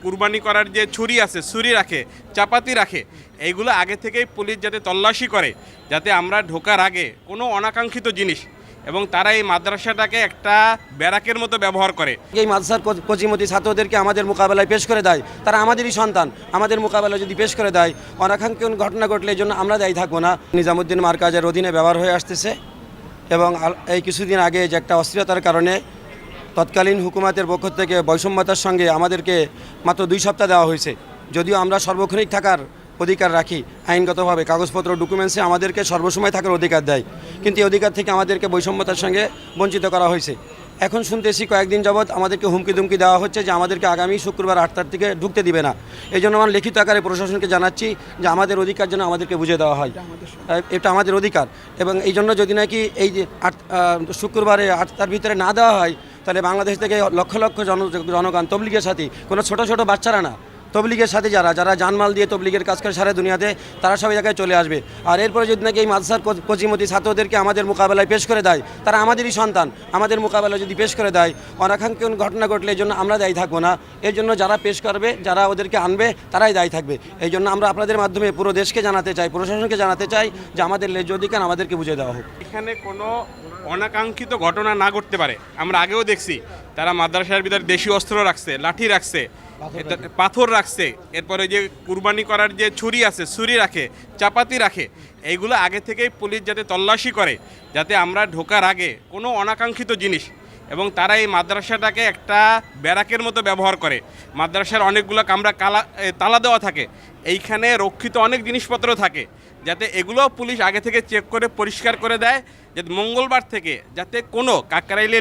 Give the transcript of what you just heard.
কুরবানি করার যে ছুরি আছে, ছুরি রাখে, চাপাতি রাখে, এইগুলো আগে থেকেই পুলিশ যাতে তল্লাশি করে, যাতে আমরা ঢোকার আগে কোনো অনাকাঙ্ক্ষিত জিনিস, এবং তারা এই মাদ্রাসাটাকে একটা ব্যারাকের মতো ব্যবহার করে। এই মাদ্রাসার কচিমতি ছাত্রদেরকে আমাদের মোকাবেলায় পেশ করে দেয়, তারা আমাদেরই সন্তান, আমাদের মোকাবেলায় যদি পেশ করে দেয়, অনাকাঙ্ক্ষিত ঘটনা ঘটলে এই জন্য আমরা দায়ী থাকবো না। নিজামুদ্দিন মার্কাজের অধীনে ব্যবহার হয়ে আসতেছে এবং এই কিছুদিন আগে যে একটা অস্থিরতার কারণে তৎকালীন হুকুমাতের পক্ষ থেকে বৈষম্যতার সঙ্গে আমাদেরকে মাত্র 2 সপ্তাহ দেওয়া হয়েছে। যদিও আমরা সর্বক্ষণিক থাকার অধিকার রাখি, আইনগতভাবে কাগজপত্র ডকুমেন্টসে আমাদেরকে সর্বসময় থাকার অধিকার দেয়, কিন্তু এই অধিকার থেকে আমাদেরকে বৈষম্যতার সঙ্গে বঞ্চিত করা হয়েছে। এখন শুনতেছি কয়েকদিন যাবৎ আমাদেরকে হুমকি দুমকি দেওয়া হচ্ছে যে আমাদেরকে আগামী শুক্রবার 8টার থেকে ঢুকতে দিবে না। এই জন্য আমরা লিখিত আকারে প্রশাসনকে জানাচ্ছি যে আমাদের অধিকার যেন আমাদেরকে বুঝে দেওয়া হয়, এটা আমাদের অধিকার। এবং এই জন্য যদি নাকি এই যে শুক্রবারে 8টার ভিতরে না দেওয়া হয়, তাহলে বাংলাদেশ থেকে লক্ষ লক্ষ জনগণ তবলিগের সাথে, কোনো ছোট ছোট বাচ্চারা না, তবলিগের সাথে যারা জানমাল দিয়ে তবলিগের কাজ করে সারা দুনিয়াতে, তারা সব জায়গায় চলে আসবে। আর এরপরে যদি নাকি এই মাদ্রাসার কচিমতি ছাত্রদেরকে আমাদের মোকাবেলায় পেশ করে দেয়, তারা আমাদেরই সন্তান, আমাদের মোকাবেলায় যদি পেশ করে দেয়, অনাকাঙ্ক্ষিত ঘটনা ঘটলে এই জন্য আমরা দায়ী থাকবো না। এর জন্য যারা পেশ করবে, যারা ওদেরকে আনবে, তারাই দায়ী থাকবে। এই জন্য আমরা আপনাদের মাধ্যমে পুরো দেশকে জানাতে চাই, প্রশাসনকে জানাতে চাই যে আমাদের ন্যায্য অধিকার আমাদেরকে বুঝে দেওয়া হোক। এখানে কোনো অনাকাঙ্ক্ষিত ঘটনা না ঘটতে পারে। আমরা আগেও দেখছি তারা মাদ্রাসার ভিতরে দেশীয় অস্ত্র রাখছে, লাঠি রাখছে, পাথর রাখছে, এরপরে যে কুরবানি করার যে ছুরি আছে, ছুরি রাখে, চাপাতি রাখে, এইগুলো আগে থেকেই পুলিশ যাতে তল্লাশি করে, যাতে আমরা ঢোকার আগে কোনো অনাকাঙ্ক্ষিত জিনিস, এবং তারা এই মাদ্রাসাটাকে একটা ব্যারাকের মতো ব্যবহার করে। মাদ্রাসার অনেকগুলো কামরা তালা দেওয়া থাকে, এইখানে রক্ষিত অনেক জিনিসপত্র থাকে, যাতে এগুলো পুলিশ আগে থেকে চেক করে পরিষ্কার করে দেয়, যাতে মঙ্গলবার থেকে যাতে কোনো কাকরাইলে